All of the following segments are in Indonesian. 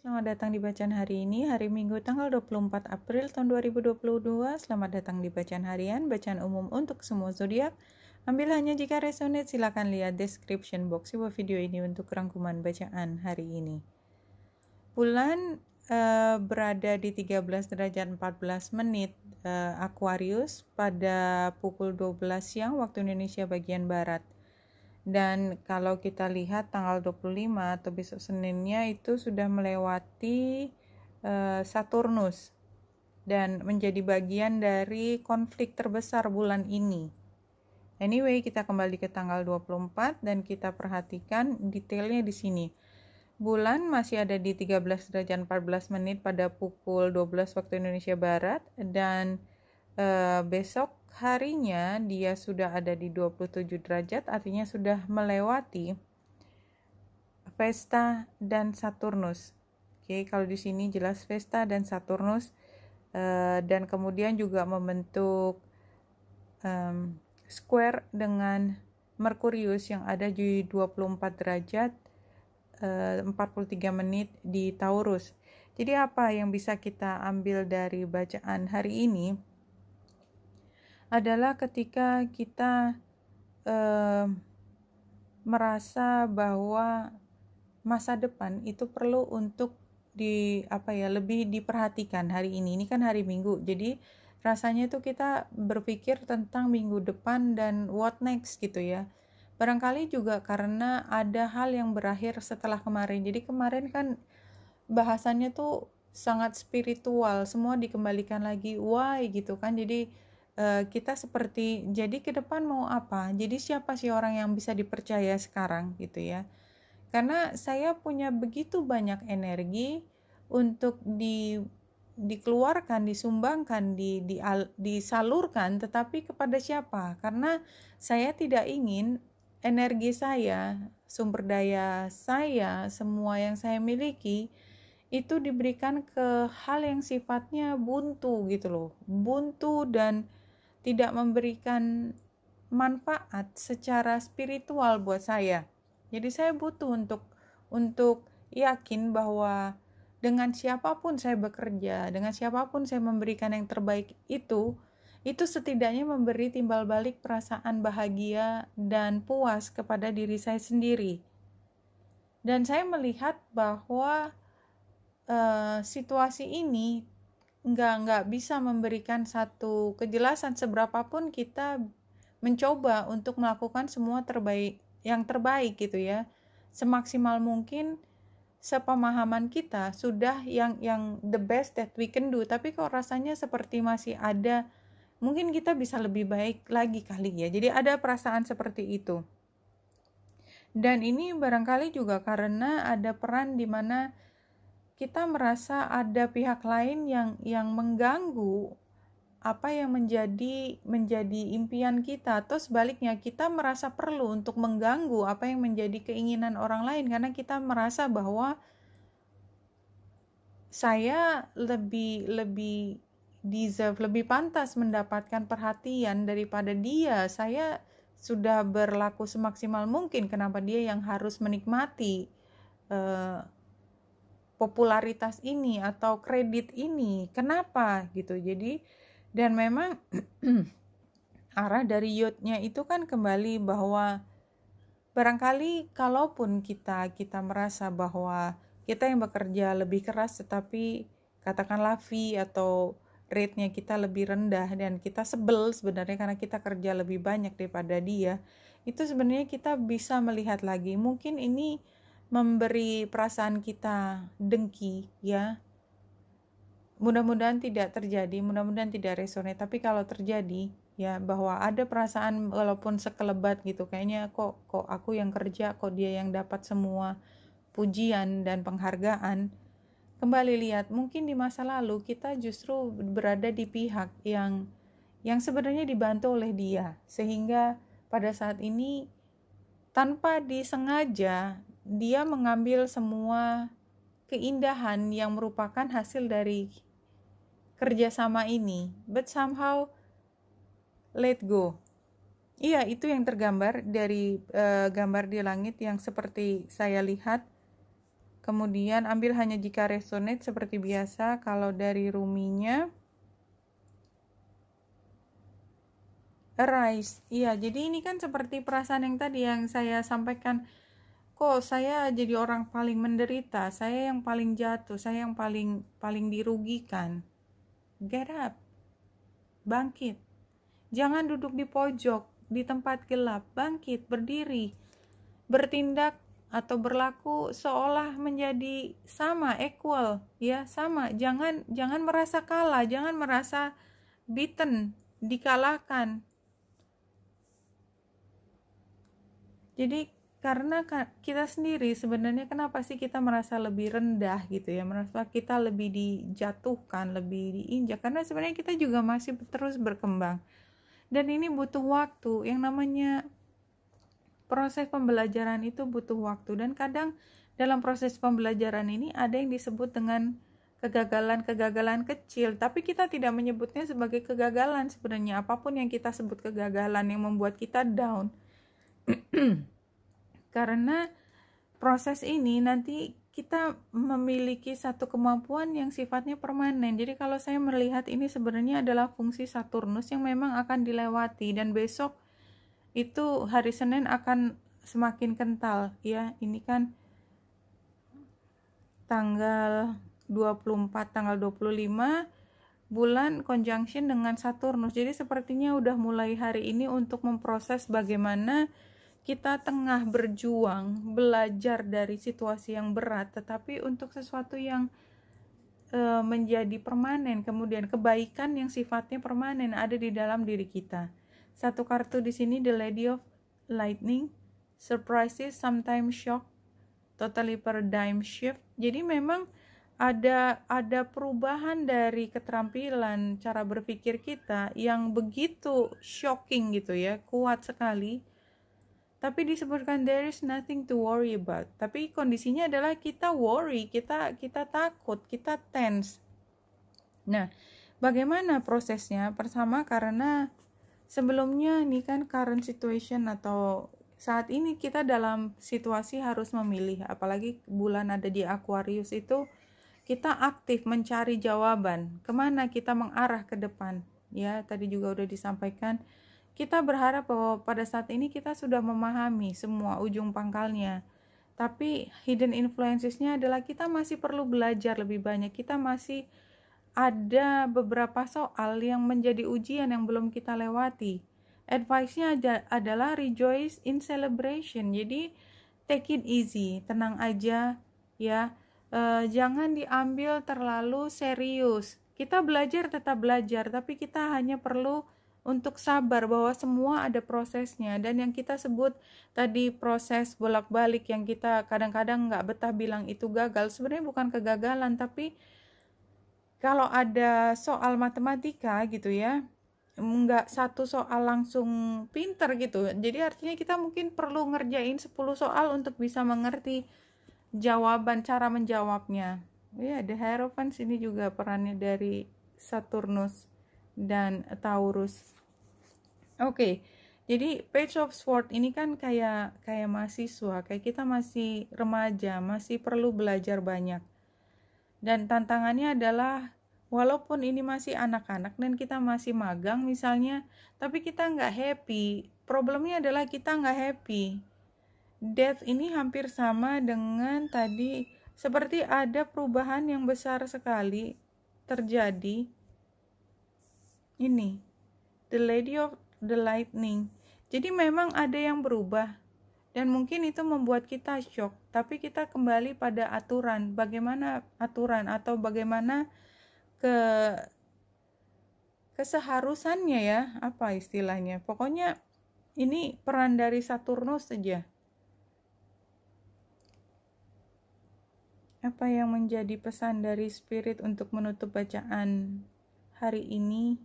Selamat datang di bacaan hari ini, hari Minggu tanggal 24 April tahun 2022. Selamat datang di bacaan harian, bacaan umum untuk semua zodiak. Ambil hanya jika resonate, silakan lihat description box sebuah video ini untuk rangkuman bacaan hari ini. Bulan berada di 13 derajat 14 menit Aquarius pada pukul 12 siang waktu Indonesia bagian Barat. Dan kalau kita lihat tanggal 25 atau besok Seninnya itu sudah melewati Saturnus dan menjadi bagian dari konflik terbesar bulan ini. Anyway, kita kembali ke tanggal 24 dan kita perhatikan detailnya di sini. Bulan masih ada di 13 derajat 14 menit pada pukul 12 waktu Indonesia Barat dan besok harinya dia sudah ada di 27 derajat, artinya sudah melewati Vesta dan Saturnus. Oke, kalau di sini jelas Vesta dan Saturnus dan kemudian juga membentuk square dengan Merkurius yang ada di 24 derajat 43 menit di Taurus. Jadi apa yang bisa kita ambil dari bacaan hari ini adalah ketika kita merasa bahwa masa depan itu perlu untuk lebih diperhatikan hari ini. Ini kan hari Minggu, jadi rasanya itu kita berpikir tentang minggu depan dan what next gitu ya. Barangkali juga karena ada hal yang berakhir setelah kemarin. Jadi kemarin kan bahasannya tuh sangat spiritual, semua dikembalikan lagi why gitu kan. Jadi kita seperti jadi ke depan mau apa, jadi siapa sih orang yang bisa dipercaya sekarang gitu ya. Karena saya punya begitu banyak energi untuk dikeluarkan, disumbangkan, disalurkan, tetapi kepada siapa? Karena saya tidak ingin energi saya, sumber daya saya, semua yang saya miliki itu diberikan ke hal yang sifatnya buntu gitu loh, buntu dan tidak memberikan manfaat secara spiritual buat saya. Jadi saya butuh untuk yakin bahwa dengan siapapun saya bekerja, dengan siapapun saya memberikan yang terbaik itu setidaknya memberi timbal balik perasaan bahagia dan puas kepada diri saya sendiri. Dan saya melihat bahwa situasi ini nggak bisa memberikan satu kejelasan seberapapun kita mencoba untuk melakukan semua yang terbaik gitu ya, semaksimal mungkin sepemahaman kita sudah yang the best that we can do. Tapi kok rasanya seperti masih ada, mungkin kita bisa lebih baik lagi kali ya. Jadi ada perasaan seperti itu. Dan ini barangkali juga karena ada peran di mana kita merasa ada pihak lain yang mengganggu apa yang menjadi impian kita, atau sebaliknya kita merasa perlu untuk mengganggu apa yang menjadi keinginan orang lain karena kita merasa bahwa saya lebih deserve, lebih pantas mendapatkan perhatian daripada dia. Saya sudah berlaku semaksimal mungkin, kenapa dia yang harus menikmati popularitas ini atau kredit ini, kenapa gitu. Jadi dan memang arah dari youth-nya itu kan kembali bahwa barangkali kalaupun kita merasa bahwa kita yang bekerja lebih keras tetapi katakanlah fee atau rate-nya kita lebih rendah dan kita sebel sebenarnya karena kita kerja lebih banyak daripada dia, itu sebenarnya kita bisa melihat lagi, mungkin ini memberi perasaan kita dengki ya. Mudah-mudahan tidak terjadi, mudah-mudahan tidak resonate, tapi kalau terjadi ya bahwa ada perasaan walaupun sekelebat gitu, kayaknya kok aku yang kerja, kok dia yang dapat semua pujian dan penghargaan. Kembali lihat, mungkin di masa lalu kita justru berada di pihak yang sebenarnya dibantu oleh dia, sehingga pada saat ini tanpa disengaja dia mengambil semua keindahan yang merupakan hasil dari kerjasama ini, but somehow let go. Iya, itu yang tergambar dari gambar di langit yang seperti saya lihat. Kemudian ambil hanya jika resonate seperti biasa. Kalau dari Ruminya arise. Iya, jadi ini kan seperti perasaan yang tadi yang saya sampaikan. Kok saya jadi orang paling menderita, saya yang paling jatuh, saya yang paling dirugikan. Get up. Bangkit. Jangan duduk di pojok, di tempat gelap. Bangkit, berdiri. Bertindak atau berlaku seolah menjadi sama, equal, ya, sama. Jangan merasa kalah, jangan merasa beaten, dikalahkan. Jadi karena kita sendiri sebenarnya kenapa sih kita merasa lebih rendah gitu ya, merasa kita lebih dijatuhkan, lebih diinjak, karena sebenarnya kita juga masih terus berkembang. Dan ini butuh waktu, yang namanya proses pembelajaran itu butuh waktu. Dan kadang dalam proses pembelajaran ini ada yang disebut dengan kegagalan-kegagalan kecil, tapi kita tidak menyebutnya sebagai kegagalan sebenarnya. Apapun yang kita sebut kegagalan yang membuat kita down, karena proses ini nanti kita memiliki satu kemampuan yang sifatnya permanen. Jadi kalau saya melihat ini sebenarnya adalah fungsi Saturnus yang memang akan dilewati, dan besok itu hari Senin akan semakin kental ya. Ini kan tanggal 24, tanggal 25 bulan conjunction dengan Saturnus. Jadi sepertinya udah mulai hari ini untuk memproses bagaimana kita tengah berjuang belajar dari situasi yang berat, tetapi untuk sesuatu yang menjadi permanen, kemudian kebaikan yang sifatnya permanen ada di dalam diri kita. Satu kartu di sini, The Lady of Lightning, surprises, sometimes shock, totally paradigm shift. Jadi memang ada perubahan dari keterampilan cara berpikir kita yang begitu shocking gitu ya, kuat sekali. Tapi disebutkan there is nothing to worry about. Tapi kondisinya adalah kita worry, kita takut, kita tense. Nah, bagaimana prosesnya? Pertama, karena sebelumnya ini kan current situation atau saat ini kita dalam situasi harus memilih. Apalagi bulan ada di Aquarius itu, kita aktif mencari jawaban. Kemana kita mengarah ke depan? Ya, tadi juga udah disampaikan. Kita berharap bahwa pada saat ini kita sudah memahami semua ujung pangkalnya. Tapi hidden influences-nya adalah kita masih perlu belajar lebih banyak. Kita masih ada beberapa soal yang menjadi ujian yang belum kita lewati. Advice-nya adalah rejoice in celebration. Jadi take it easy, tenang aja ya. Jangan diambil terlalu serius. Kita belajar tetap belajar, tapi kita hanya perlu untuk sabar bahwa semua ada prosesnya. Dan yang kita sebut tadi proses bolak-balik yang kita kadang-kadang nggak betah bilang itu gagal, sebenarnya bukan kegagalan, tapi kalau ada soal matematika gitu ya, nggak satu soal langsung pinter gitu. Jadi artinya kita mungkin perlu ngerjain 10 soal untuk bisa mengerti jawaban, cara menjawabnya. Ya, The Hierophant ini juga perannya dari Saturnus dan Taurus. Oke, jadi Page of Swords ini kan kayak mahasiswa, kayak kita masih remaja, masih perlu belajar banyak. Dan tantangannya adalah walaupun ini masih anak-anak dan kita masih magang misalnya, tapi kita nggak happy. Problemnya adalah kita nggak happy. Death ini hampir sama dengan tadi, seperti ada perubahan yang besar sekali terjadi. Ini The Lady of the Lightning. Jadi memang ada yang berubah dan mungkin itu membuat kita shock, tapi kita kembali pada aturan. Bagaimana aturan atau bagaimana keseharusannya ya, apa istilahnya. Pokoknya ini peran dari Saturnus saja. Apa yang menjadi pesan dari spirit untuk menutup bacaan hari ini?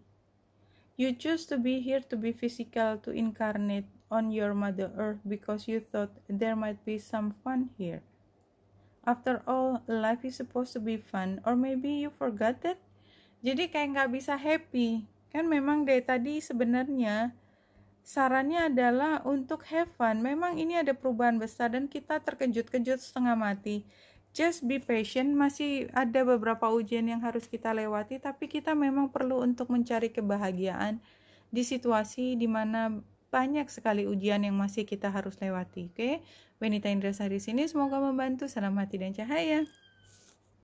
You choose to be here, to be physical, to incarnate on your Mother Earth because you thought there might be some fun here. After all, life is supposed to be fun, or maybe you forgot that? Jadi kayak nggak bisa happy. Kan memang dari tadi sebenarnya sarannya adalah untuk have fun. Memang ini ada perubahan besar dan kita terkejut-kejut setengah mati. just be patient, masih ada beberapa ujian yang harus kita lewati, tapi kita memang perlu untuk mencari kebahagiaan di situasi dimana banyak sekali ujian yang masih kita harus lewati. Oke, Wenita Indrasari sini, semoga membantu. Salam hati dan cahaya.